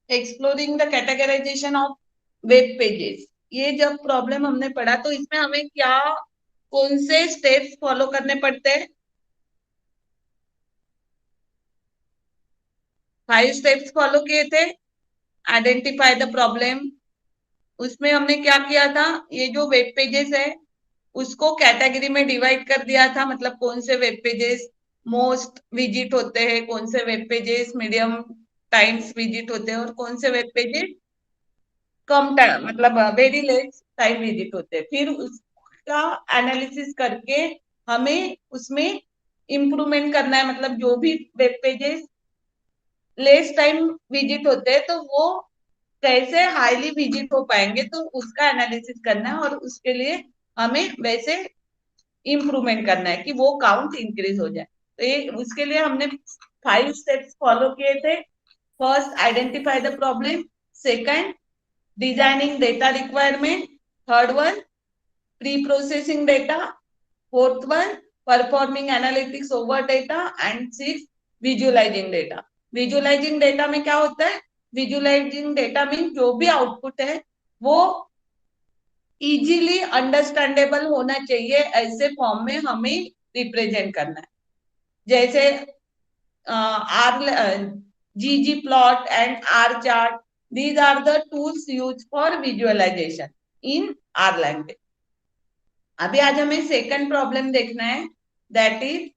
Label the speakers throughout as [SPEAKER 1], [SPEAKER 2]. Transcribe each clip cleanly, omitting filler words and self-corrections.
[SPEAKER 1] Exploring the categorization of web pages. ये जब problem हमने पढ़ा तो इसमें हमें क्या कौन से स्टेप्स फॉलो करने पड़ते हैं? 5 स्टेप्स फॉलो किए थे। आइडेंटिफाई द प्रॉब्लम, उसमें हमने क्या किया था, ये जो वेब पेजेस है उसको कैटेगरी में डिवाइड कर दिया था, मतलब कौन से वेब पेजेस मोस्ट विजिट होते हैं, कौन से web pages medium times visit होते हैं और कौन से वेब पेजेस कम टाइम मतलब वेरी लेस टाइम विजिट होते हैं। फिर उसका एनालिसिस करके हमें उसमें इम्प्रूवमेंट करना है, मतलब जो भी web pages less time visit होते हैं तो वो कैसे हाईली विजिट हो पाएंगे, तो उसका एनालिसिस करना है और उसके लिए हमें वैसे इम्प्रूवमेंट करना है कि वो काउंट इंक्रीज हो जाए। तो ये उसके लिए हमने 5 स्टेप्स फॉलो किए थे। First, identify the problem. Second, designing data requirement. Third one, pre processing data. Fourth one, performing analytics over data. And six, visualising data. Visualising data में क्या होता है? विजुअलाइजिंग डेटा मीन जो भी आउटपुट है वो इजीली अंडरस्टैंडेबल होना चाहिए, ऐसे फॉर्म में हमें रिप्रेजेंट करना है। जैसे R ggplot and R chart, these are the tools used for visualization in R language. अभी आज हमें सेकंड प्रॉब्लम देखना है, that is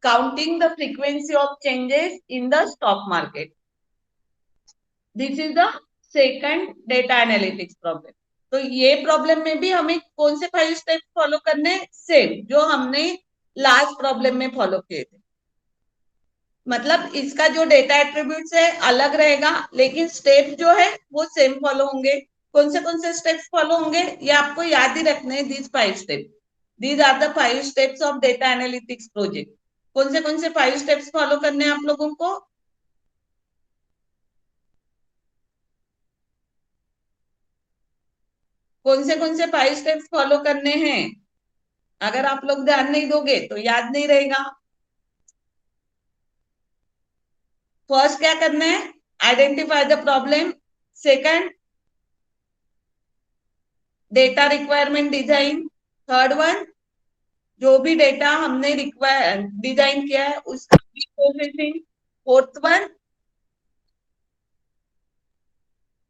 [SPEAKER 1] counting the frequency of changes in the stock market. This is the second data analytics problem. तो ये problem में भी हमें कौन से 5 स्टेप फॉलो करने हैं? सेम जो हमने लास्ट प्रॉब्लम में फॉलो किए थे। मतलब इसका जो डेटा एट्रीब्यूट्स है अलग रहेगा लेकिन स्टेप जो है वो सेम फॉलो होंगे। कौन से स्टेप्स फॉलो होंगे ये आपको याद ही रखने हैं। These 5 step, these are the 5 steps of data analytics project. कौन से 5 स्टेप्स फॉलो करने हैं आप लोगों को? कौन से 5 स्टेप्स फॉलो करने हैं? अगर आप लोग ध्यान नहीं दोगे तो याद नहीं रहेगा। फर्स्ट क्या करना है? Identify the problem. Second, data requirement design. Third one, जो भी डेटा हमने रिक्वायर डिजाइन किया है उसका processing. Fourth one,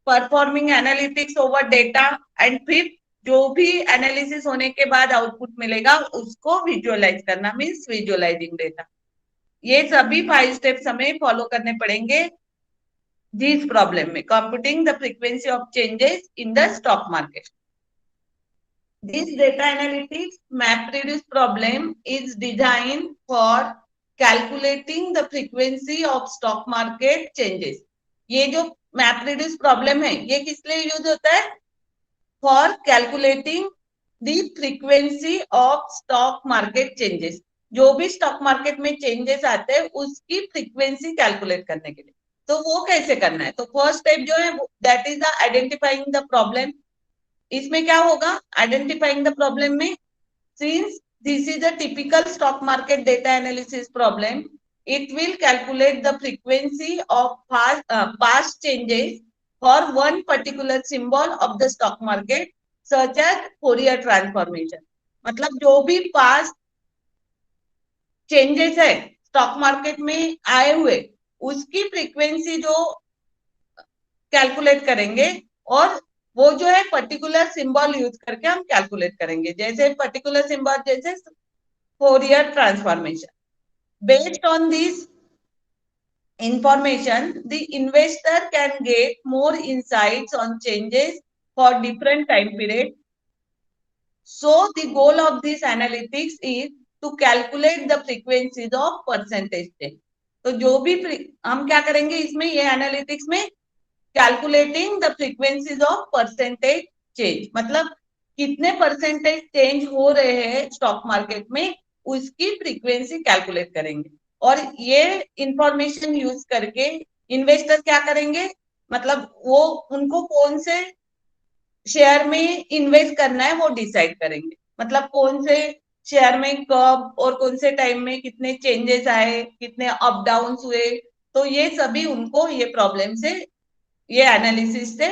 [SPEAKER 1] performing analytics over data. And fifth, जो भी एनालिसिस होने के बाद आउटपुट मिलेगा उसको विजुअलाइज करना, मीन्स विजुअलाइजिंग डेटा। ये सभी 5 स्टेप्स हमें फॉलो करने पड़ेंगे दिस प्रॉब्लम में, computing the frequency of changes in the stock market. This data analytics MapReduce problem is designed for calculating the frequency of stock market changes. ये जो MapReduce problem है ये किस लिए यूज होता है? For calculating the frequency of stock market changes. जो भी स्टॉक मार्केट में चेंजेस आते हैं उसकी फ्रीक्वेंसी कैलकुलेट करने के लिए। तो वो कैसे करना है? तो फर्स्ट स्टेप जो है that is the identifying the problem. इसमें क्या होगा? आइडेंटिफाइंग द प्रॉब्लम में, since this is a typical stock market data analysis problem, it will calculate the frequency of past changes for one particular symbol of the stock market such as Fourier transformation। मतलब जो भी past changes है stock market में आए हुए उसकी frequency जो calculate करेंगे, और वो जो है पर्टिकुलर सिंबल यूज करके हम कैलकुलेट करेंगे। जैसे पर्टिकुलर सिंबल जैसे Fourier transformation. Based on this information the investor can get more insights on changes for different time period. So the goal of this analytics is to calculate the frequencies of percentage change। तो जो भी हम क्या करेंगे इसमें, ये analytics में calculating the frequencies of percentage change, मतलब कितने परसेंटेज चेंज हो रहे हैं स्टॉक मार्केट में उसकी फ्रीक्वेंसी कैलकुलेट करेंगे। और ये इंफॉर्मेशन यूज करके इन्वेस्टर क्या करेंगे, मतलब वो उनको कौन से शेयर में इन्वेस्ट करना है वो डिसाइड करेंगे। मतलब कौन से शेयर में कब और कौन से टाइम में कितने चेंजेस आए, कितने अप डाउन हुए, तो ये सभी उनको ये प्रॉब्लम से, ये एनालिसिस से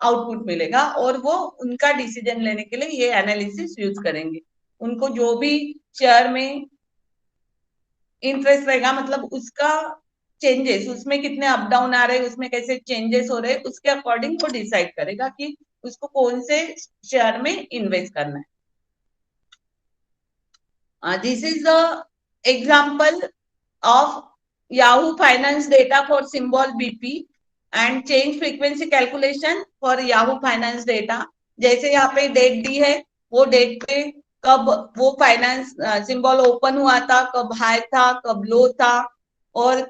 [SPEAKER 1] आउटपुट मिलेगा और वो उनका डिसीजन लेने के लिए ये एनालिसिस यूज करेंगे। उनको जो भी शेयर में इंटरेस्ट रहेगा, मतलब उसका चेंजेस, उसमें कितने अप डाउन आ रहे हैं, उसमें कैसे चेंजेस हो रहे हैं, उसके अकॉर्डिंग वो डिसाइड करेगा कि उसको कौन से शेयर में इन्वेस्ट करना है। This is the example of Yahoo Finance data for symbol BP and change frequency calculation for Yahoo Finance data। जैसे यहाँ पे डेट दी है, वो डेट पे कब वो फाइनेंस सिंबल ओपन हुआ था, कब हाई था, कब लो था, और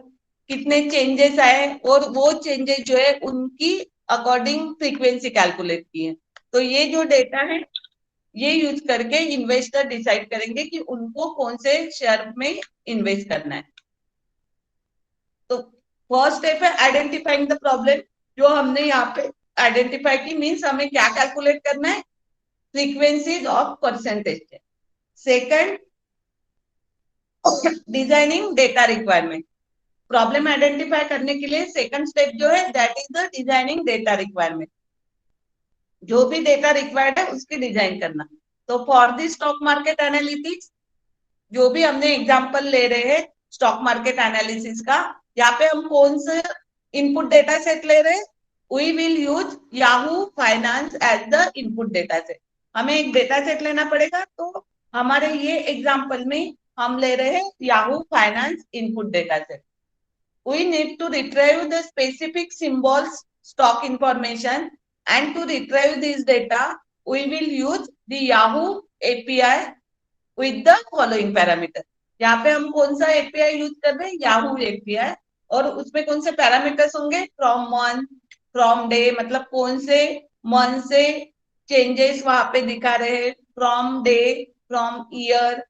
[SPEAKER 1] कितने चेंजेस आए, और वो चेंजेस जो है उनकी अकॉर्डिंग फ्रीक्वेंसी कैलकुलेट की है। तो ये जो डेटा है, ये यूज करके इन्वेस्टर डिसाइड करेंगे कि उनको कौन से शेयर में इन्वेस्ट करना है। तो फर्स्ट स्टेप है आइडेंटिफाइंग द प्रॉब्लम, जो हमने यहाँ पे आइडेंटिफाई की, मीन्स हमें क्या कैलकुलेट करना है, frequencies of percentage. Second, designing data requirement. Problem identify करने के लिए सेकंड स्टेप जो है that is the designing data requirement. जो भी डेटा रिक्वायर्ड है उसकी डिजाइन करना। तो for the stock market analytics, जो भी हमने एग्जांपल ले रहे हैं स्टॉक मार्केट एनालिसिस का, यहाँ पे हम कौन सा इनपुट डेटा सेट ले रहे हैं, we will use Yahoo finance as the input data set. हमें एक डेटा सेट लेना पड़ेगा, तो हमारे ये एग्जांपल में हम ले रहे हैं Yahoo finance input data set. We need to retrieve the specific symbols stock information, and to retrieve this data we will use the Yahoo API with the following parameter। यहाँ पे हम कौन सा एपीआई यूज कर रहे हैं, Yahoo API, और उसमें कौन से पैरामीटर्स होंगे, फ्रॉम मंथ, फ्रॉम डे, मतलब कौन से मंथ से चेंजेस वहां पे दिखा रहे हैं, from day, from year,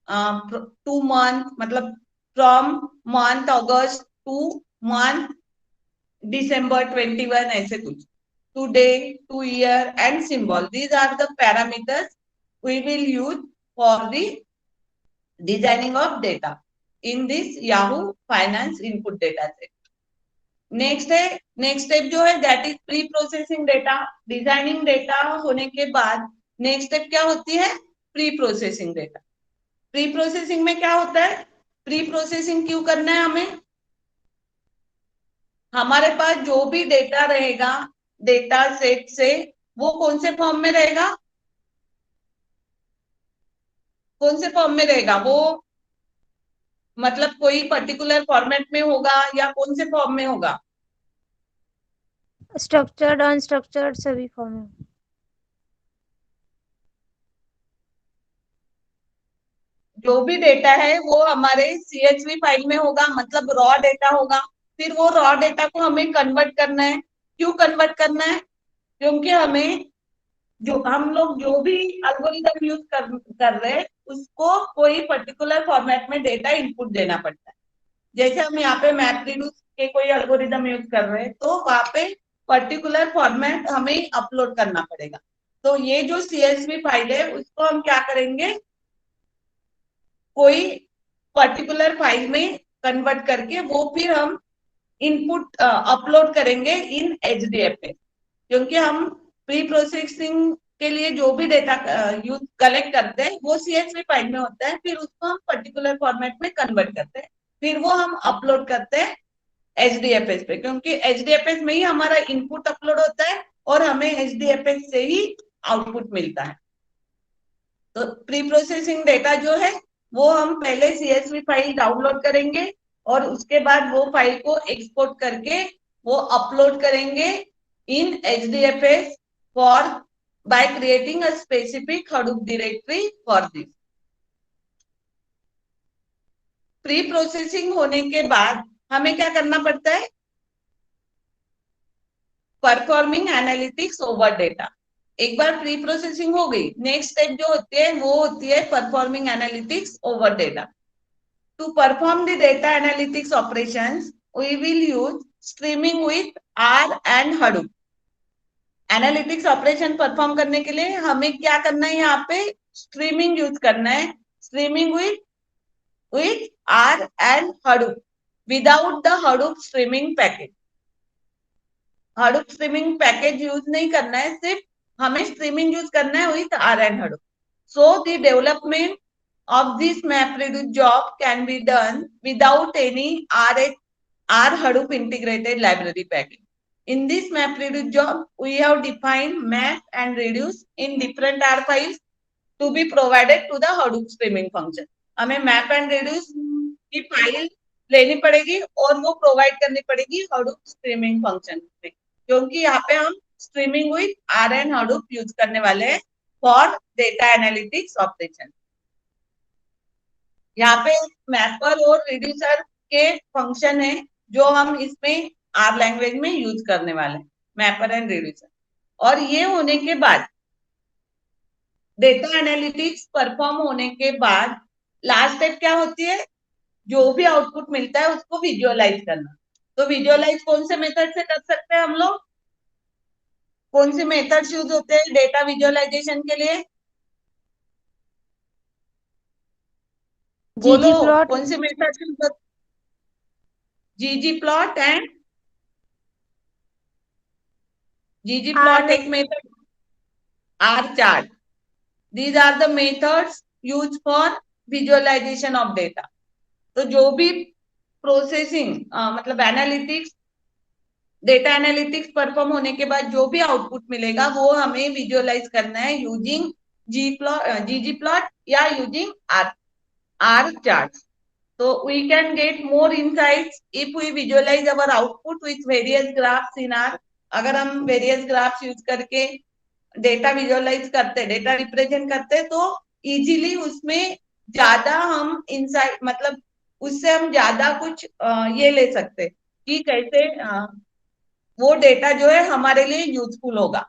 [SPEAKER 1] to month, मतलब from month August to month December 21, ऐसे कुछ, to day, to year and symbol। These are the parameters we will use for the designing of data in this Yahoo Finance input data set। Next step जो है that is pre processing data. Designing data होने के बाद next step क्या होती है, pre processing data. Pre processing में क्या होता है, प्री प्रोसेसिंग क्यों करना है हमें, हमारे पास जो भी डेटा रहेगा डेटा सेट से, वो कौन से फॉर्म में रहेगा, कौन से फॉर्म में रहेगा वो, मतलब कोई पर्टिकुलर फॉर्मेट में होगा या कौन से फॉर्म में होगा,
[SPEAKER 2] स्ट्रक्चर्ड अनस्ट्रक्चर्ड सभी फॉर्म में।
[SPEAKER 1] जो भी डेटा है वो हमारे CSV फाइल में होगा, मतलब रॉ डेटा होगा। फिर वो रॉ डेटा को हमें कन्वर्ट करना है। क्यों कन्वर्ट करना है, क्योंकि हमें जो हम लोग जो भी एल्गोरिथम यूज कर रहे हैं उसको कोई पर्टिकुलर फॉर्मेट में डेटा इनपुट देना पड़ता है। जैसे हम यहाँ पे मैप रिड्यूस के कोई एल्गोरिथम यूज कर रहे हैं, तो वहां पे पर्टिकुलर फॉर्मेट हमें अपलोड करना पड़ेगा। तो ये जो CSV फाइल है उसको हम क्या करेंगे, कोई पर्टिकुलर फाइल में कन्वर्ट करके वो फिर हम इनपुट अपलोड करेंगे इन HDFS। क्योंकि हम प्री प्रोसेसिंग के लिए जो भी डेटा यूज कलेक्ट करते हैं वो CSV फाइल में होता है, फिर उसको हम पर्टिकुलर फॉर्मेट में कन्वर्ट करते हैं, फिर वो हम अपलोड करते हैं HDFS पे, क्योंकि HDFS में ही हमारा इनपुट अपलोड होता है और हमें HDFS से ही आउटपुट मिलता है। तो प्री प्रोसेसिंग डेटा जो है वो हम पहले CSV फाइल डाउनलोड करेंगे और उसके बाद वो फाइल को एक्सपोर्ट करके वो अपलोड करेंगे इन HDFS for by creating a specific Hadoop directory for this। Pre processing होने के बाद हमें क्या करना पड़ता है, परफॉर्मिंग एनालिटिक्स ओवर डेटा। एक बार प्री प्रोसेसिंग हो गई, नेक्स्ट स्टेप जो होती है वो होती है performing analytics over data. To perform the data analytics operations we will use streaming with R and Hadoop। Analytics operation perform करने के लिए हमें क्या करना है, यहाँ पे स्ट्रीमिंग यूज करना है। streaming with R and Hadoop without the Hadoop streaming package. Hadoop streaming package use नहीं करना है, सिर्फ हमें स्ट्रीमिंग यूज करना है with R and Hadoop. So the development of this MapReduce job can be done without any R Hadoop integrated library package. In this MapReduce job, we have defined map and reduce in different R files to be provided to the Hadoop streaming function. हमें map and reduce की file लेनी पड़ेगी और वो provide करनी पड़ेगी Hadoop streaming function में, क्योंकि यहाँ पे हम streaming with R and Hadoop use करने वाले हैं फॉर डेटा एनालिटिक्स ऑपरेशन. यहाँ पे मैपर और रिड्यूसर के फंक्शन है जो हम इसमें R लैंग्वेज में यूज करने वाले हैं, मैपर एंड रिड्यूसर. और ये होने के बाद डेटा एनालिटिक्स परफॉर्म होने के बाद लास्ट स्टेप क्या होती है, जो भी आउटपुट मिलता है उसको विजुअलाइज करना. तो विजुअलाइज कौन से मेथड से कर सकते हैं हम लोग, कौन से मेथड्स यूज होते हैं डेटा विजुअलाइजेशन के लिए, बोलो
[SPEAKER 2] ggplot,
[SPEAKER 1] कौन से मेथड्स यूज होते? ggplot एंड ggplot एक method, R chart. These are the methods used for visualization of data. तो जो भी प्रोसेसिंग मतलब एनालिटिक्स, डेटा एनालिटिक्स परफॉर्म होने के बाद जो भी आउटपुट मिलेगा वो हमें विजुअलाइज करना है यूजिंग ggplot या using R charts. So we can get more insights if we visualize our output with various graphs in R. अगर हम various graphs यूज करके डेटा विजुअलाइज करते, डेटा रिप्रेजेंट करते, तो इजीली उसमें ज्यादा हम इंसाइट मतलब उससे हम ज्यादा कुछ ये ले सकते कि कैसे वो डेटा जो है हमारे लिए यूजफुल होगा.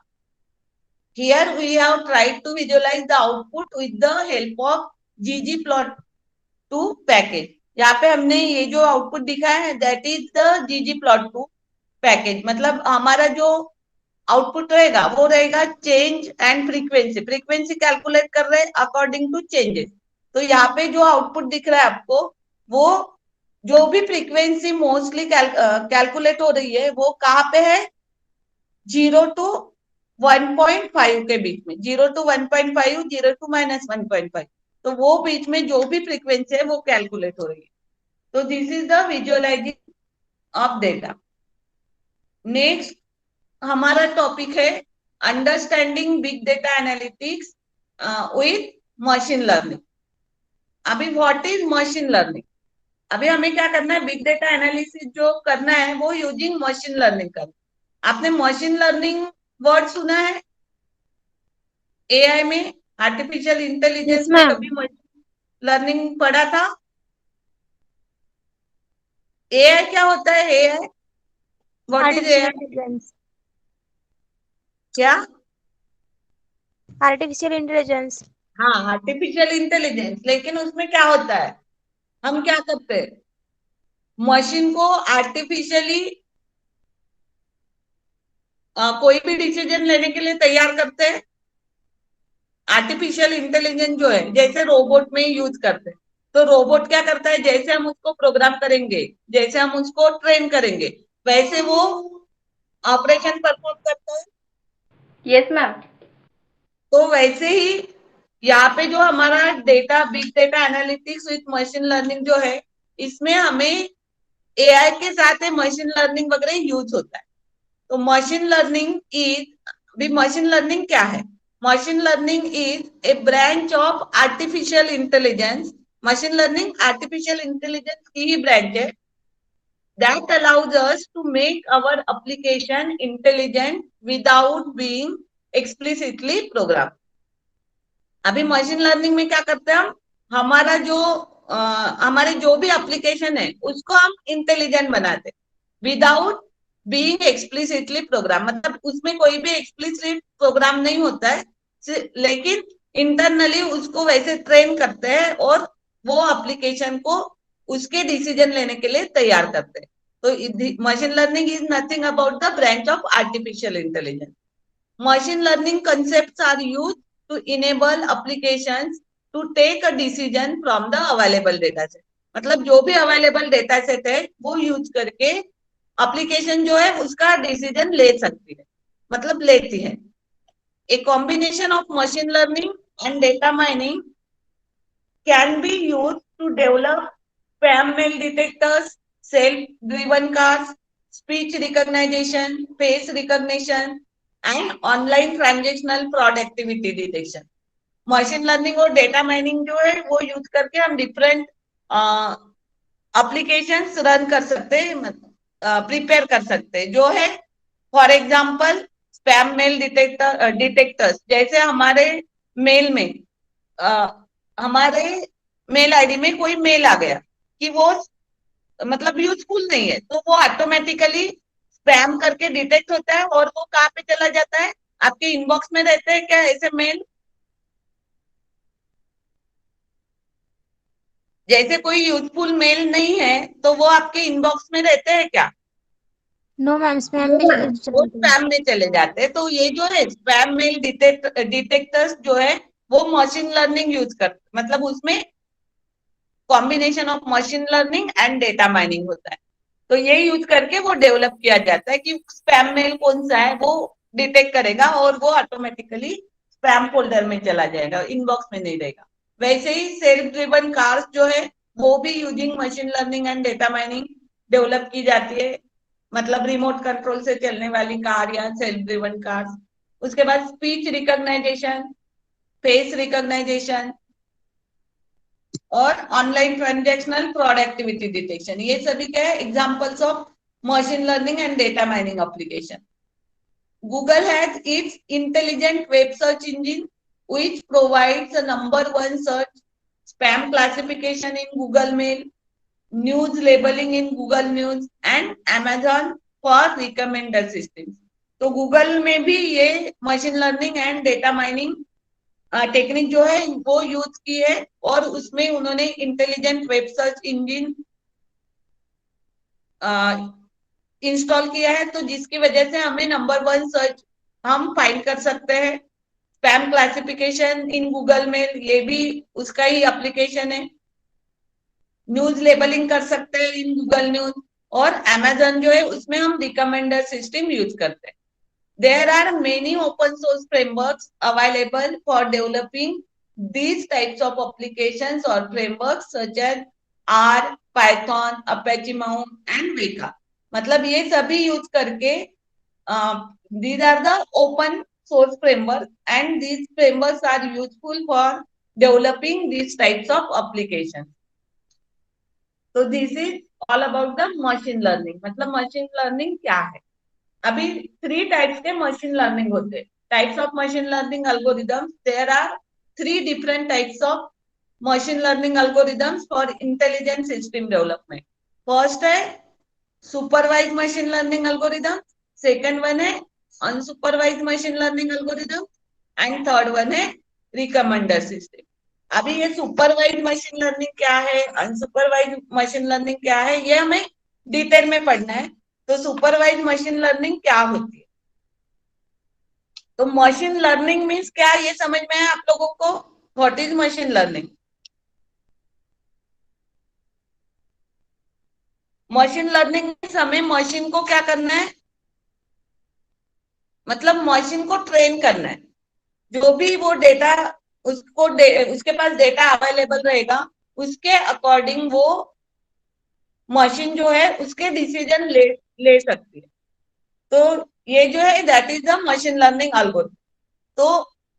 [SPEAKER 1] Here we have tried to visualize the output with the help of ggplot2 package. यहाँ पे हमने ये जो आउटपुट दिखाया है that is the ggplot2 package. मतलब हमारा जो आउटपुट रहेगा वो रहेगा change and frequency. Frequency calculate कर रहे हैं अकॉर्डिंग टू चेंजेस. तो यहाँ पे जो आउटपुट दिख रहा है आपको, वो जो भी फ्रीक्वेंसी मोस्टली कैलकुलेट हो रही है वो कहाँ पे है, 0 to 1.5 के बीच में. 0 to 1.5, 0 to -1.5. तो वो बीच में जो भी फ्रीक्वेंसी है वो कैलकुलेट हो रही है. तो this is the visualising of data. Next हमारा टॉपिक है understanding big data analytics with machine learning. अभी व्हाट इज मशीन लर्निंग? अभी हमें क्या करना है, बिग डेटा एनालिसिस जो करना है वो यूजिंग मशीन लर्निंग करना. आपने मशीन लर्निंग वर्ड सुना है एआई में, आर्टिफिशियल इंटेलिजेंस में कभी मशीन लर्निंग पढ़ा था? एआई क्या होता है? AI what is AI? क्या?
[SPEAKER 2] Artificial intelligence.
[SPEAKER 1] हाँ, आर्टिफिशियल इंटेलिजेंस. लेकिन उसमें क्या होता है, हम क्या करते हैं, मशीन को आर्टिफिशियली कोई भी डिसीजन लेने के लिए तैयार करते हैं. आर्टिफिशियल इंटेलिजेंस जो है जैसे रोबोट में यूज करते हैं. तो रोबोट क्या करता है, जैसे हम उसको प्रोग्राम करेंगे, जैसे हम उसको ट्रेन करेंगे, वैसे वो ऑपरेशन परफॉर्म करता है.
[SPEAKER 3] Yes ma'am.
[SPEAKER 1] तो वैसे ही यहाँ पे जो हमारा data big data analytics with machine learning जो है, इसमें हमें एआई के साथ मशीन लर्निंग वगैरह यूज होता है. तो मशीन लर्निंग क्या है? Machine learning is a branch of artificial intelligence. Machine learning artificial intelligence की ही ब्रांच है that allows us to make our application intelligent without being explicitly programmed. अभी मशीन लर्निंग में क्या करते हैं हम, हमारे जो भी एप्लीकेशन है उसको हम इंटेलिजेंट बनाते विदाउट बीइंग एक्सप्लिसिटली प्रोग्राम. मतलब उसमें कोई भी एक्सप्लिसिट प्रोग्राम नहीं होता है, लेकिन इंटरनली उसको वैसे ट्रेन करते हैं और वो एप्लीकेशन को उसके डिसीजन लेने के लिए तैयार करते हैं. तो machine learning is nothing about the branch of artificial intelligence. Machine learning concepts are used to enable applications to take a decision from the available data set. मतलब जो भी अवेलेबल डेटा सेट है वो यूज करके application जो है उसका decision ले सकती है, मतलब लेती है। A combination of machine learning and data mining can be used to develop spam mail detectors, self-driven cars, speech recognition, face recognition, and online transactional fraud activity detection. Machine learning और data mining जो है वो use करके हम different applications run कर सकते हैं, prepare कर सकते हैं, जो है for example spam mail detectors. जैसे हमारे मेल में अ, हमारे मेल आईडी में कोई मेल आ गया कि वो मतलब यूजफुल नहीं है, तो वो ऑटोमेटिकली स्पैम करके डिटेक्ट होता है और वो कहाँ पे चला जाता है, आपके इनबॉक्स में रहते हैं क्या ऐसे मेल? जैसे कोई यूजफुल मेल नहीं है तो वो आपके इनबॉक्स में रहते हैं क्या?
[SPEAKER 2] नो मैम, स्पैम में चले
[SPEAKER 1] वो
[SPEAKER 2] जाते हैं।
[SPEAKER 1] स्पैम में चले जाते हैं। तो ये जो है स्पैम मेल डिटेक्टर्स जो है वो मशीन लर्निंग यूज कर, मतलब उसमें combination of machine learning and data mining होता है। तो ये यूज करके वो डेवलप किया जाता है कि स्पैम मेल कौन सा है वो डिटेक्ट करेगा और वो ऑटोमेटिकली स्पैम फोल्डर में चला जाएगा, इनबॉक्स में नहीं रहेगा। वैसे ही सेल्फ ड्रिवन कार्स जो है वो भी using machine learning and data mining develop की जाती है, मतलब रिमोट कंट्रोल से चलने वाली कार या सेल्फ ड्रिवन कार्स। उसके बाद स्पीच रिकॉग्नाइजेशन, फेस रिकॉग्नाइजेशन और online transactional fraud activity detection, ये सभी क्या है examples of machine learning and data mining application. Google has its intelligent web search engine, which provides a number one search, spam classification in Google Mail, news labeling in Google News, and Amazon for recommender systems. तो Google में भी ये machine learning and data mining technique जो है वो use की है और उसमें उन्होंने intelligent web search engine install किया है, तो जिसकी वजह से हमें नंबर वन सर्च हम फाइंड कर सकते हैं। स्पैम क्लासिफिकेशन इन गूगल में ये भी उसका ही एप्लीकेशन है। न्यूज लेबलिंग कर सकते हैं इन गूगल न्यूज, और अमेजन जो है उसमें हम रिकमेंडर सिस्टम यूज करते हैं। There are many open source frameworks available for developing these types of applications or frameworks such as R, Python, Apache Mount and Weka. मतलब ये सभी यूज करके these are the open source frameworks and these frameworks are useful for developing these types of applications. तो this is all about the machine learning. मतलब machine learning क्या है? अभी three types के मशीन लर्निंग होते हैं। Types of machine learning algorithms, there are three different types of machine learning algorithms for intelligent system development. First है supervise machine learning algorithm, second one है unsupervise machine learning algorithm and third one है recommender system. अभी ये supervise machine learning क्या है, unsupervise machine learning क्या है, ये हमें डिटेल में पढ़ना है। तो सुपरवाइज मशीन लर्निंग क्या होती है? तो मशीन लर्निंग मीन्स क्या, ये समझ में है आप लोगों को? What is machine learning? Machine learning means हमें मशीन को क्या करना है, मतलब मशीन को ट्रेन करना है। जो भी वो डेटा उसके पास डेटा अवेलेबल रहेगा उसके अकॉर्डिंग वो मशीन जो है उसके डिसीजन ले सकती है। तो ये जो है that is the machine learning algorithm. तो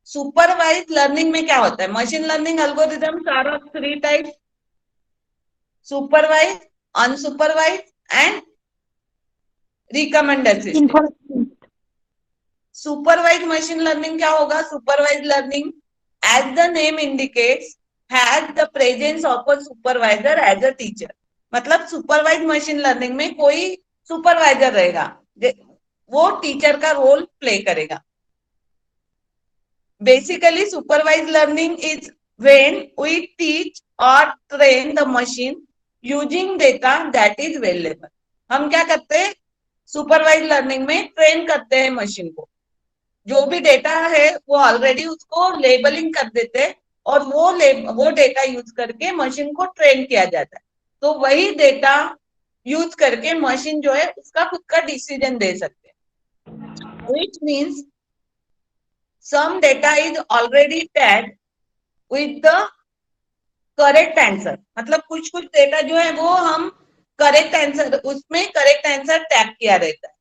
[SPEAKER 1] सुपरवाइज लर्निंग में क्या होता है? Machine learning algorithm are of three type: supervise, unsupervise and recommender system. Supervise machine learning क्या होगा? Supervise learning, as the name indicates, has the presence of a supervisor as a teacher. मतलब supervise machine learning में कोई supervisor रहेगा, वो teacher का role play करेगा। Basically supervise learning is when we teach और train the machine using data that is available. हम क्या करते हैं सुपरवाइज लर्निंग में? ट्रेन करते हैं मशीन को, जो भी डेटा है वो ऑलरेडी उसको लेबलिंग कर देते हैं और वो डेटा यूज करके मशीन को ट्रेन किया जाता है। तो वही डेटा यूज करके मशीन जो है उसका खुद का डिसीजन दे सकते हैं। Which means some data is already tag with the correct answer, मतलब कुछ कुछ डेटा जो है वो हम करेक्ट आंसर, उसमें करेक्ट आंसर टैग किया रहता है।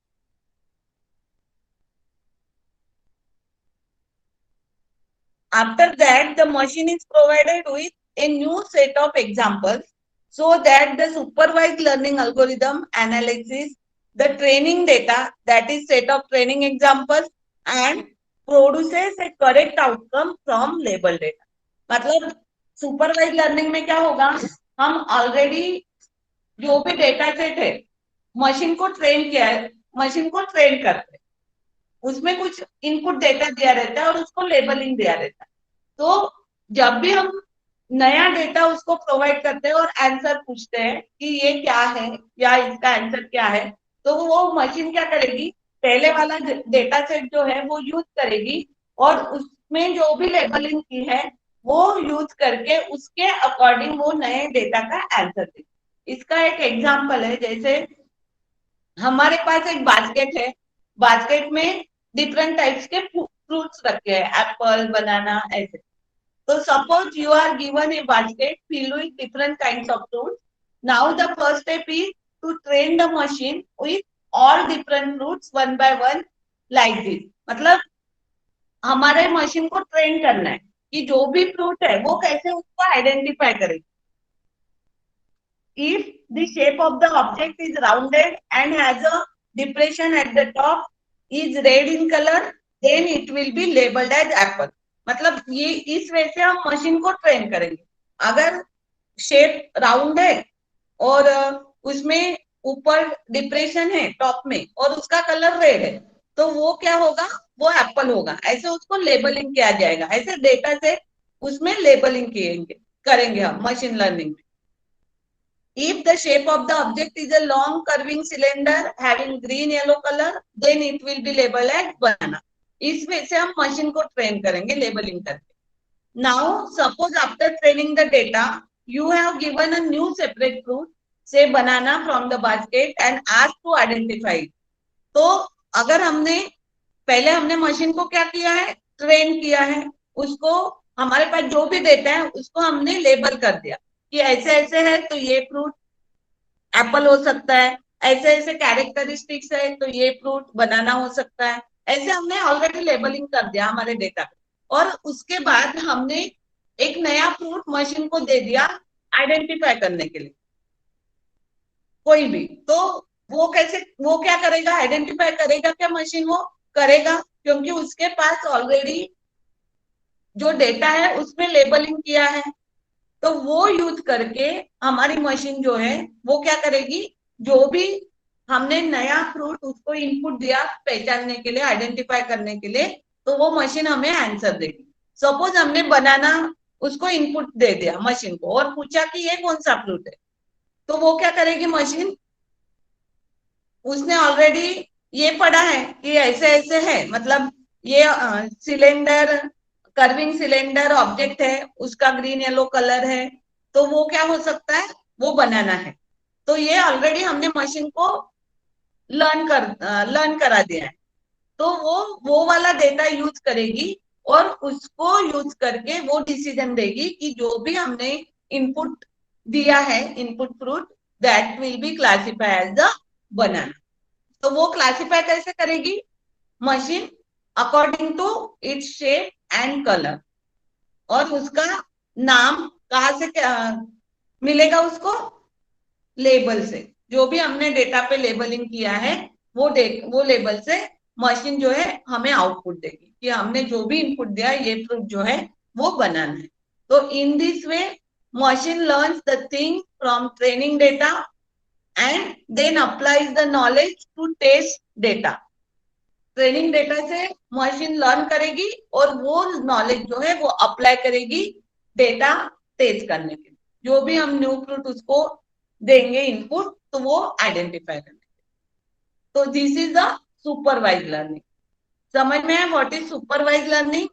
[SPEAKER 1] After that, the machine is provided with a new set of examples so that the supervised learning algorithm analyzes the training data, that is set of training examples, and produces a correct outcome from label data. मतलब supervise learning में क्या होगा, हम already जो भी data set है machine को train किया है, मशीन को ट्रेन करते हैं, उसमें कुछ इनपुट डेटा दिया रहता है और उसको लेबलिंग दिया रहता है। तो जब भी हम नया डेटा उसको प्रोवाइड करते हैं और आंसर पूछते हैं कि ये क्या है या इसका आंसर क्या है, तो वो मशीन क्या करेगी, पहले वाला डेटा सेट जो है वो यूज करेगी और उसमें जो भी लेबलिंग की है वो यूज करके उसके अकॉर्डिंग वो नए डेटा का आंसर देगी। इसका एक एग्जांपल है, जैसे हमारे पास एक बास्केट है, बास्केट में डिफरेंट टाइप्स के फ्रूट्स रखे हैं, एप्पल, बनाना, ऐसे। So suppose you are given a basket filled with different kinds of fruits. Now the first step is to train the machine with all different fruits one by one like this. मतलब हमारे machine को train करना है कि जो भी fruit है वो कैसे उसको आइडेंटिफाई करेगी। If the shape of the object is rounded and has a depression at the top, is red in color, then it will be labeled as apple. मतलब ये इस वे से हम मशीन को ट्रेन करेंगे। अगर शेप राउंड है और उसमें ऊपर डिप्रेशन है टॉप में और उसका कलर रेड है, तो वो क्या होगा, वो एप्पल होगा। ऐसे उसको लेबलिंग किया जाएगा, ऐसे डेटा से उसमें लेबलिंग करेंगे हम मशीन लर्निंग में। If the shape of the object is a long curving cylinder having green yellow color, then it will be labeled as banana. इस वे से हम मशीन को ट्रेन करेंगे लेबलिंग करके। Now, suppose after training the data, you have given a new separate fruit, say banana, from the basket and asked to identify it. तो अगर पहले हमने मशीन को क्या किया है, ट्रेन किया है, उसको हमारे पास जो भी डेटा है उसको हमने लेबल कर दिया कि ऐसे ऐसे है तो ये फ्रूट एप्पल हो सकता है, ऐसे ऐसे कैरेक्टरिस्टिक्स है तो ये फ्रूट बनाना हो सकता है। ऐसे हमने ऑलरेडी लेबलिंग कर दिया हमारे डेटा पे, और उसके बाद हमने एक नया फ्रूट मशीन को दे दिया आइडेंटिफाई करने के लिए कोई भी। तो वो क्या करेगा, आइडेंटिफाई करेगा क्या मशीन, वो करेगा, क्योंकि उसके पास ऑलरेडी जो डेटा है उसमें लेबलिंग किया है। तो वो यूज करके हमारी मशीन जो है वो क्या करेगी, जो भी हमने नया फ्रूट उसको इनपुट दिया पहचानने के लिए, आइडेंटिफाई करने के लिए, तो वो मशीन हमें आंसर देगी। सपोज हमने बनाना उसको इनपुट दे दिया मशीन को और पूछा कि ये कौन सा फ्रूट है, तो वो क्या करेगी मशीन, उसने ऑलरेडी ये पढ़ा है कि ऐसे ऐसे है, मतलब ये सिलेंडर, कर्विंग सिलेंडर ऑब्जेक्ट है, उसका ग्रीन येलो कलर है, तो वो क्या हो सकता है, वो बनाना है। तो ये ऑलरेडी हमने मशीन को लर्न करा दिया है। तो वो वाला डेटा यूज करेगी और उसको यूज करके वो डिसीजन देगी कि जो भी हमने इनपुट दिया है, input fruit, that will be classify as the banana. तो वो क्लासिफाई कैसे करेगी machine, according to its shape and colour, और उसका नाम कहाँ से मिलेगा उसको, लेबल से। जो भी हमने डेटा पे लेबलिंग किया है वो लेबल से मशीन जो है हमें आउटपुट देगी कि हमने जो भी इनपुट दिया ये फ्रूट जो है वो बनाना है। तो in this way machine learns the thing from training data and then applies the knowledge to test data. Training data से मशीन लर्न करेगी और वो नॉलेज जो है वो अप्लाई करेगी डेटा टेस्ट करने के लिए। जो भी हम न्यू फ्रूट उसको देंगे इनपुट, तो वो आइडेंटिफाई करने। तो this is the supervise learning. समझ में है what is supervise learning?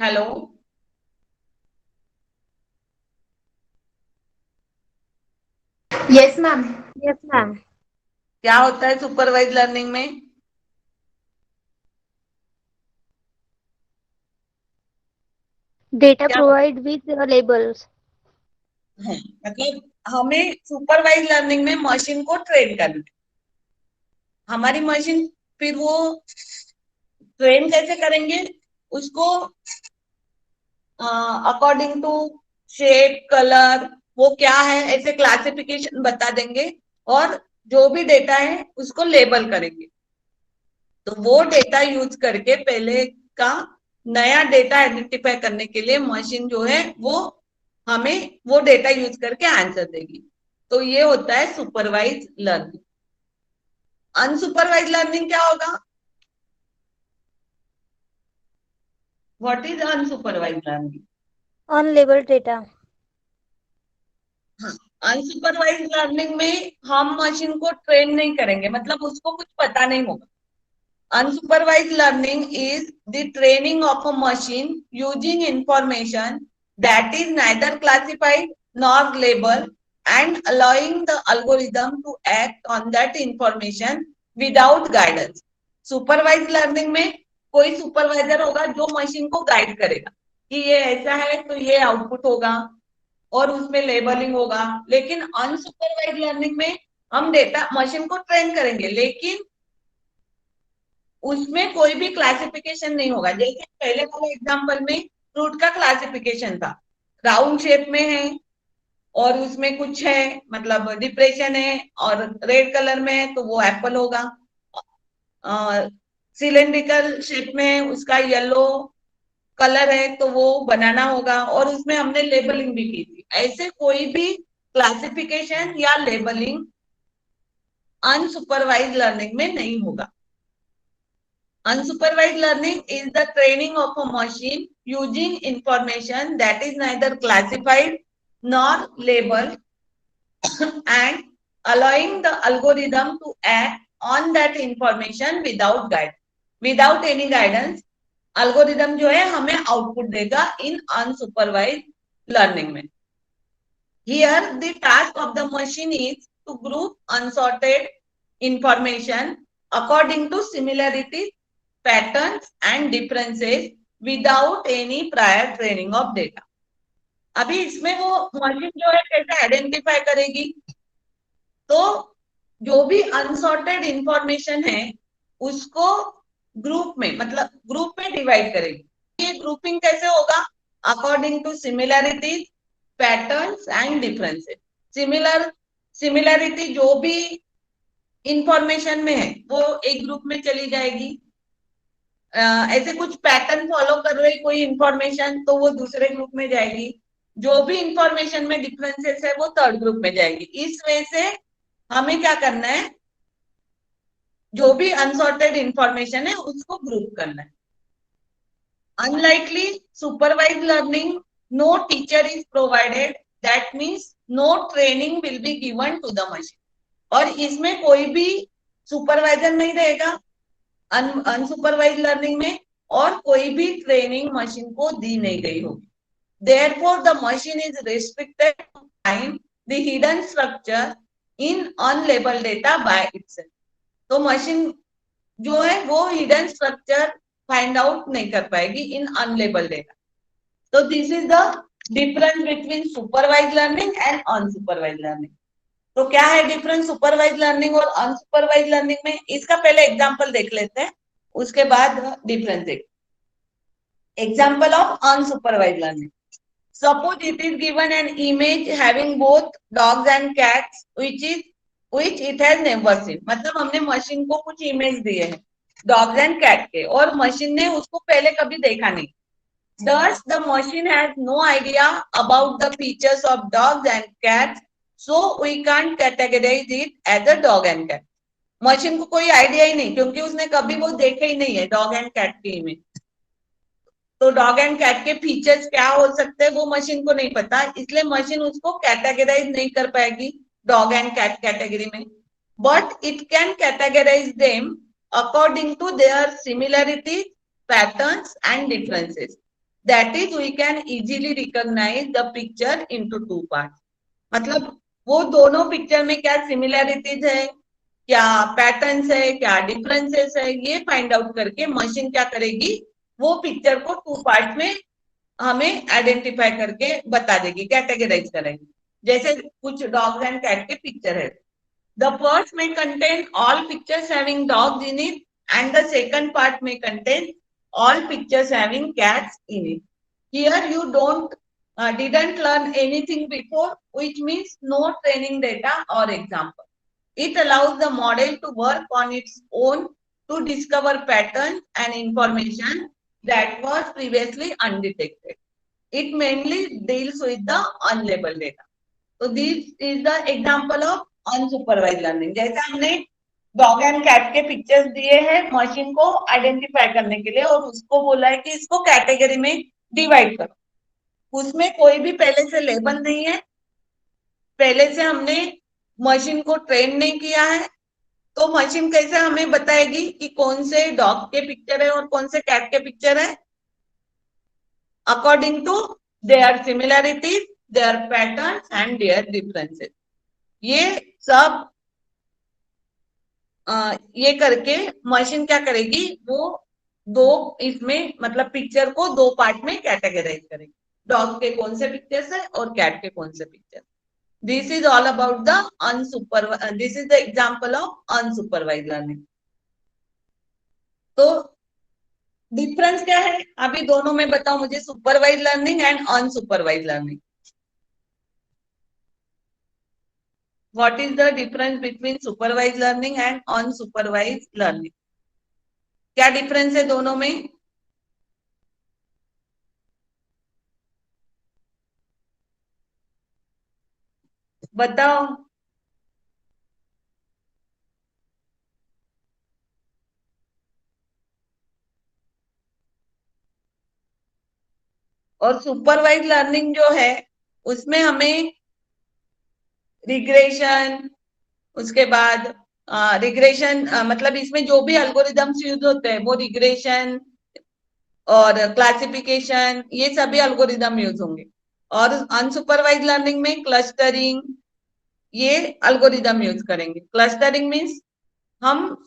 [SPEAKER 1] Hello,
[SPEAKER 3] yes ma'am.
[SPEAKER 2] Yes, ma'am.
[SPEAKER 1] क्या होता है सुपरवाइज लर्निंग में?
[SPEAKER 2] Data
[SPEAKER 1] क्या
[SPEAKER 2] provide with labels.
[SPEAKER 1] है? मतलब हमें सुपरवाइज लर्निंग में मशीन को ट्रेन करना है। हमारी मशीन फिर वो ट्रेन कैसे करेंगे उसको, अकॉर्डिंग टू शेप, कलर, वो क्या है ऐसे क्लासिफिकेशन बता देंगे, और जो भी डेटा है उसको लेबल करेंगे। तो वो डेटा यूज करके पहले का नया डेटा आइडेंटिफाई करने के लिए मशीन जो है वो हमें वो डेटा यूज करके आंसर देगी। तो ये होता है सुपरवाइज लर्निंग। अनसुपरवाइज लर्निंग क्या होगा? What is unsupervise learning?
[SPEAKER 2] Unlabeled data.
[SPEAKER 1] हाँ, अनसुपरवाइज लर्निंग में हम मशीन को ट्रेन नहीं करेंगे, मतलब उसको कुछ पता नहीं होगा। Unsupervised learning is the training of a machine using information that is neither classified nor labeled and allowing the algorithm to act on that information without guidance. Supervised learning में कोई सुपरवाइजर होगा जो मशीन को guide करेगा कि ये ऐसा है तो ये आउटपुट होगा, और उसमें लेबलिंग होगा। लेकिन अनसुपरवाइज लर्निंग में हम डेटा मशीन को ट्रेन करेंगे, लेकिन उसमें कोई भी क्लासिफिकेशन नहीं होगा। जैसे पहले वाले एग्जांपल में फ्रूट का क्लासिफिकेशन था, राउंड शेप में है और उसमें कुछ है, मतलब डिप्रेशन है और रेड कलर में है तो वो एप्पल होगा। सिलेंड्रिकल शेप में है, उसका येलो कलर है तो वो बनाना होगा, और उसमें हमने लेबलिंग भी की थी। ऐसे कोई भी क्लासिफिकेशन या लेबलिंग अनसुपरवाइज लर्निंग में नहीं होगा। Unsupervised learning is the training of a machine using information that is neither classified nor labeled and allowing the algorithm to act on that information without guidance. Without any guidance, algorithm जो है हमें output देगा in unsupervised learning में. Here, the task of the machine is to group unsorted information according to similarities, patterns and differences without any prior training of data. अभी इसमें वो machine जो है कैसे आइडेंटिफाई करेगी, तो जो भी अनसॉर्टेड इंफॉर्मेशन है उसको ग्रुप में, मतलब ग्रुप में डिवाइड करेगी। ये ग्रुपिंग कैसे होगा? According to similarities, patterns and differences. Similarity जो भी इंफॉर्मेशन में है वो एक ग्रुप में चली जाएगी। ऐसे कुछ पैटर्न फॉलो कर रही कोई इंफॉर्मेशन तो वो दूसरे ग्रुप में जाएगी। जो भी इंफॉर्मेशन में डिफरेंसेस है वो थर्ड ग्रुप में जाएगी। इस वजह से हमें क्या करना है, जो भी अनसॉर्टेड इंफॉर्मेशन है उसको ग्रुप करना है। Unlikely supervise learning, no teacher is provided, that means no training will be given to the machine. और इसमें कोई भी सुपरवाइजर नहीं रहेगा अनसुपरवाइज लर्निंग में, और कोई भी ट्रेनिंग मशीन को दी नहीं गई होगी। Therefore, the machine is restricted to find the hidden structure in unlabeled data by itself. तो मशीन जो है वो हिडन स्ट्रक्चर फाइंड आउट नहीं कर पाएगी इन अनलेबल्ड डेटा। तो this is the difference between supervise learning and unsupervise learning. तो क्या है डिफरेंस सुपरवाइज लर्निंग और अनसुपरवाइज लर्निंग में? इसका पहले एग्जांपल देख लेते हैं, उसके बाद डिफरेंस देख। Example of unsupervise learning. Suppose it is given an image having both dogs and cats which it has never seen. मतलब हमने मशीन को कुछ इमेज दिए हैं डॉग्स एंड कैट के, और मशीन ने उसको पहले कभी देखा नहीं। Thus, the machine has no idea about the features of dogs and cats, so we can't categorize it as a dog and cat. Machine को कोई आइडिया ही नहीं, क्योंकि उसने कभी वो देखे ही नहीं है डॉग एंड कैट की इमेज। तो डॉग एंड कैट के फीचर्स क्या हो सकते हैं वो मशीन को नहीं पता, इसलिए मशीन उसको कैटेगराइज नहीं कर पाएगी डॉग एंड कैट कैटेगरी में। But it can categorize them according to their similarity, patterns and differences. That is we can easily recognize the picture into two part. मतलब वो दोनों पिक्चर में क्या सिमिलैरिटीज है, क्या पैटर्न्स है, क्या डिफरेंसेस है, ये फाइंड आउट करके मशीन क्या करेगी, वो पिक्चर को टू पार्ट में हमें आइडेंटिफाई करके बता देगी, कैटेगराइज करेगी। जैसे कुछ डॉग्स एंड कैट के पिक्चर है, द फर्स्ट में contain all pictures having dogs in it and the second part में contain all pictures having cats in it. Here you didn't learn anything before, which means no training data or example. It allows the model to work on its own to discover patterns and information that was previously undetected. It mainly deals with the unlabeled data. So this is the example of unsupervised learning. जैसे हमने dog and cat के pictures दिए हैं machine को identify करने के लिए और उसको बोला है कि इसको कैटेगरी में डिवाइड करो। उसमें कोई भी पहले से लेबल नहीं है, पहले से हमने मशीन को ट्रेन नहीं किया है, तो मशीन कैसे हमें बताएगी कि कौन से डॉग के पिक्चर है और कौन से कैट के पिक्चर है? According to their similarities, their patterns and their differences. ये सब ये करके मशीन क्या करेगी, वो दो इसमें मतलब पिक्चर को दो पार्ट में कैटेगराइज करेगी, डॉग के कौन से पिक्चर्स है और कैट के कौन से picture. This is all about the unsupervise, this is the example of unsupervise learning. तो डिफरेंस क्या है अभी दोनों में बताओ मुझे, supervise learning and unsupervise learning. What is the difference between supervised learning and unsupervised learning? क्या डिफरेंस है दोनों में? बताओ। और सुपरवाइज लर्निंग जो है उसमें हमें रिग्रेशन, उसके बाद रिग्रेशन मतलब इसमें जो भी अल्गोरिदम्स यूज होते हैं वो रिग्रेशन और क्लासिफिकेशन, ये सभी अल्गोरिदम यूज होंगे। और अनसुपरवाइज लर्निंग में क्लस्टरिंग, ये अल्गोरिदम यूज करेंगे। क्लस्टरिंग मीन्स हम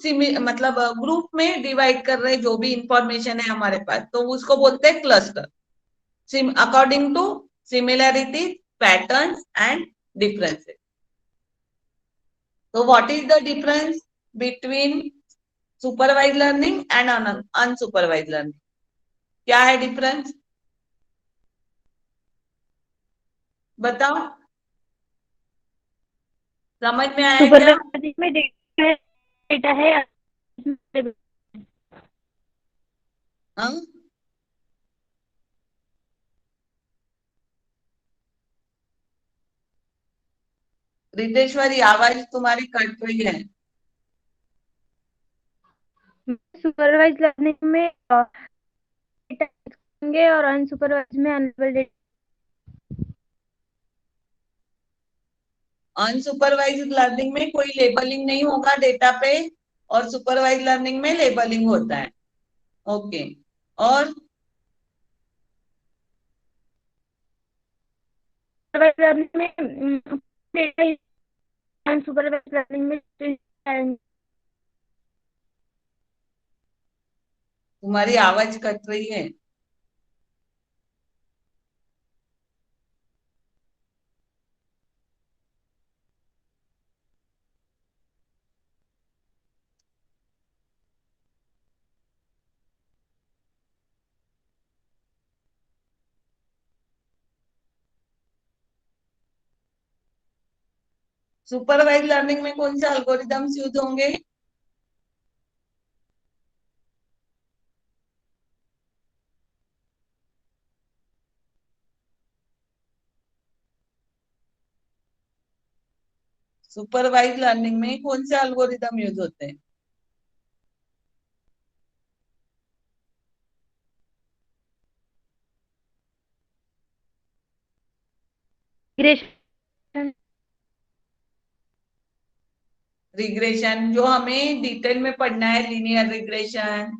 [SPEAKER 1] मतलब ग्रुप में डिवाइड कर रहे हैं जो भी इंफॉर्मेशन है हमारे पास, तो उसको बोलते हैं cluster, according to similarity, patterns and differences. तो what is the difference between supervise learning and unsupervise learning? क्या है डिफरेंस, बताओ, समझ में आया क्या?
[SPEAKER 2] सुपरवाइज में डेटा है।
[SPEAKER 1] हाँ? रितेश्वरी आवाज तुम्हारी कट रही है।
[SPEAKER 2] सुपरवाइज लर्निंग में डेटा होंगे और अनसुपरवाइज में अनलेबल्ड डेटा।
[SPEAKER 1] अनसुपरवाइज लर्निंग में कोई लेबलिंग नहीं होगा डेटा पे और सुपरवाइज लर्निंग में लेबलिंग होता है। ओके। और
[SPEAKER 2] सुपरवाइज लर्निंग में डेटा, अनसुपरवाइज लर्निंग में
[SPEAKER 1] तुम्हारी आवाज कट रही है। सुपरवाइज लर्निंग में कौन से अल्गोरिदम्स यूज होंगे? सुपरवाइज लर्निंग में कौन से अल्गोरिदम यूज होते हैं?
[SPEAKER 2] रिग्रेशन।
[SPEAKER 1] रिग्रेशन जो हमें डिटेल में पढ़ना है, लीनियर रिग्रेशन।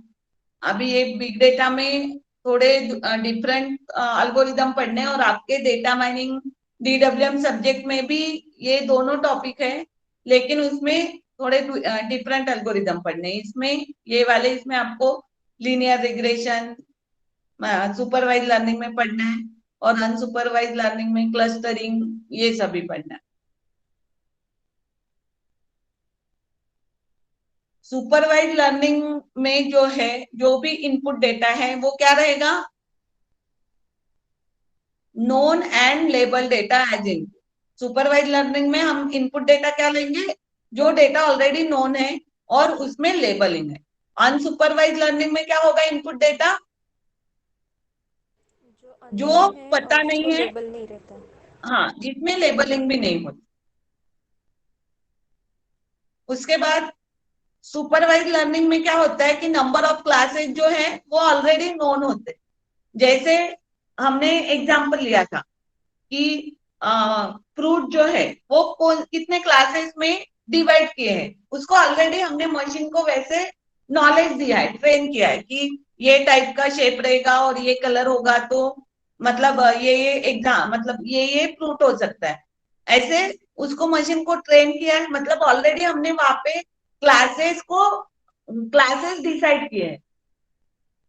[SPEAKER 1] अभी ये बिग डेटा में थोड़े डिफरेंट अल्गोरिदम पढ़ने हैं, और आपके डेटा माइनिंग डीडब्ल्यूएम सब्जेक्ट में भी ये दोनों टॉपिक है, लेकिन उसमें थोड़े डिफरेंट अल्गोरिदम पढ़ने हैं। इसमें ये वाले इसमें आपको लीनियर रिग्रेशन सुपरवाइज लर्निंग में पढ़ना है, और अनसुपरवाइज लर्निंग में क्लस्टरिंग, ये सभी पढ़ना है। सुपरवाइज लर्निंग में जो है, जो भी इनपुट डेटा है वो क्या रहेगा, known and label data as in. Supervise learning में हम इनपुट डेटा क्या लेंगे, जो डेटा ऑलरेडी नोन है और उसमें लेबलिंग है। अनसुपरवाइज लर्निंग में क्या होगा, इनपुट डेटा
[SPEAKER 3] जो
[SPEAKER 1] जो
[SPEAKER 3] अननोन है और
[SPEAKER 1] पता
[SPEAKER 3] जिसको
[SPEAKER 1] नहीं है,
[SPEAKER 3] लेबल नहीं रहता।
[SPEAKER 1] हाँ, जिसमें लेबलिंग भी नहीं होती। उसके बाद सुपरवाइज लर्निंग में क्या होता है कि नंबर ऑफ क्लासेस जो है वो ऑलरेडी नोन होते हैं। जैसे हमने एग्जांपल लिया था कि फ्रूट जो है वो कौन कितने क्लासेस में डिवाइड किए हैं, उसको ऑलरेडी हमने मशीन को वैसे नॉलेज दिया है, ट्रेन किया है कि ये टाइप का शेप रहेगा और ये कलर होगा, तो मतलब ये एग्जाम मतलब ये फ्रूट हो सकता है। ऐसे उसको मशीन को ट्रेन किया है, मतलब ऑलरेडी हमने वहां पे क्लासेस डिसाइड किए हैं।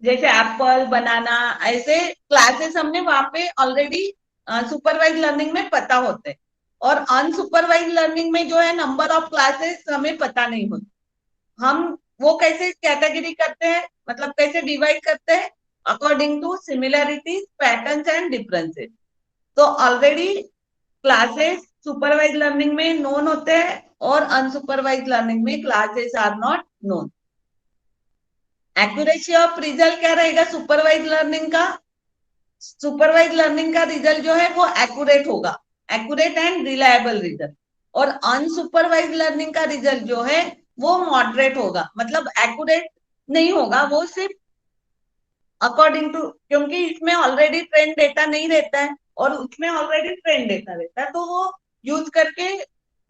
[SPEAKER 1] जैसे एप्पल बनाना, ऐसे क्लासेस हमने वहां पे ऑलरेडी सुपरवाइज लर्निंग में पता होते हैं। और अनसुपरवाइज लर्निंग में जो है नंबर ऑफ क्लासेस हमें पता नहीं होते। हम वो कैसे कैटेगरी करते हैं, मतलब कैसे डिवाइड करते हैं, according to similarities, patterns and differences. तो ऑलरेडी क्लासेस सुपरवाइज लर्निंग में नोन होते हैं, और अनसुपरवाइज लर्निंग में classes are not known. Accuracy of result क्या रहेगा सुपरवाइज लर्निंग का, सुपरवाइज लर्निंग का रिजल्ट जो है वो एक्यूरेट होगा, एक्यूरेट एंड रिलायबल रिजल्ट। और अनसुपरवाइज लर्निंग का रिजल्ट जो है वो मॉडरेट होगा, मतलब एक्यूरेट नहीं होगा, वो सिर्फ अकॉर्डिंग टू, क्योंकि इसमें ऑलरेडी ट्रेंड डेटा नहीं रहता है और उसमें ऑलरेडी ट्रेंड डेटा रहता है, तो वो यूज करके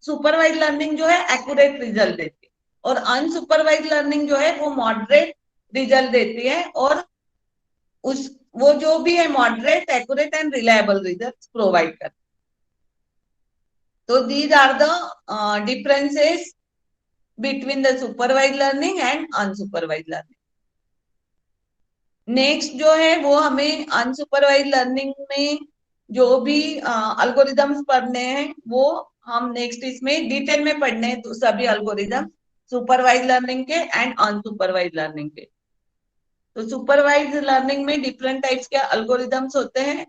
[SPEAKER 1] सुपरवाइज लर्निंग जो है एक्यूरेट रिजल्ट देती है, और अनसुपरवाइज लर्निंग जो है वो मॉडरेट रिजल्ट देती है, और उस वो जो भी है moderate, accurate and reliable result provide करते। तो these are the differences between the supervise learning and unsupervise learning. Next जो है वो हमें अनसुपरवाइज लर्निंग में जो भी अल्गोरिदम्स पढ़ने हैं वो हम नेक्स्ट इसमें डिटेल में पढ़ने हैं, तो सभी अल्गोरिदम सुपरवाइज लर्निंग के एंड अनसुपरवाइज लर्निंग के। तो सुपरवाइज लर्निंग में डिफरेंट टाइप्स के अल्गोरिदम्स होते हैं।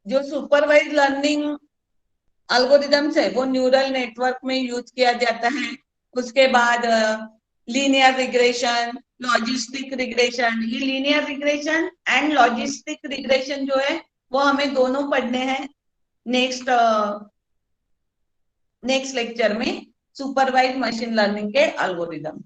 [SPEAKER 1] जो सुपरवाइज लर्निंग अल्गोरिदम्स है वो न्यूरल नेटवर्क में यूज किया जाता है। उसके बाद लीनियर रिग्रेशन, लॉजिस्टिक रिग्रेशन, ये linear regression and logistic regression जो है वो हमें दोनों पढ़ने हैं नेक्स्ट नेक्स्ट लेक्चर में। सुपरवाइज मशीन लर्निंग के अल्गोरिदम,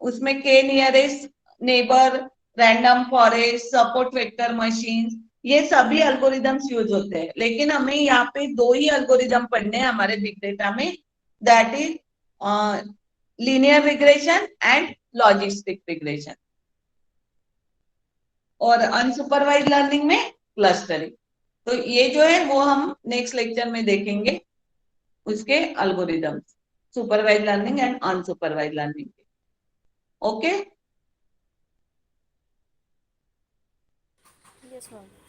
[SPEAKER 1] उसमें के nearest neighbour, random forest, support vector machine, ये सभी अल्गोरिदम्स यूज होते हैं। लेकिन हमें यहाँ पे दो ही अल्गोरिदम पढ़ने हैं हमारे बिग डेटा में, that is linear regression and logistic regression, और अनसुपरवाइज लर्निंग में क्लस्टरिंग। तो ये जो है वो हम नेक्स्ट लेक्चर में देखेंगे, उसके algorithms, supervise learning and unsupervise learning. Okay.
[SPEAKER 3] Yes ma'am.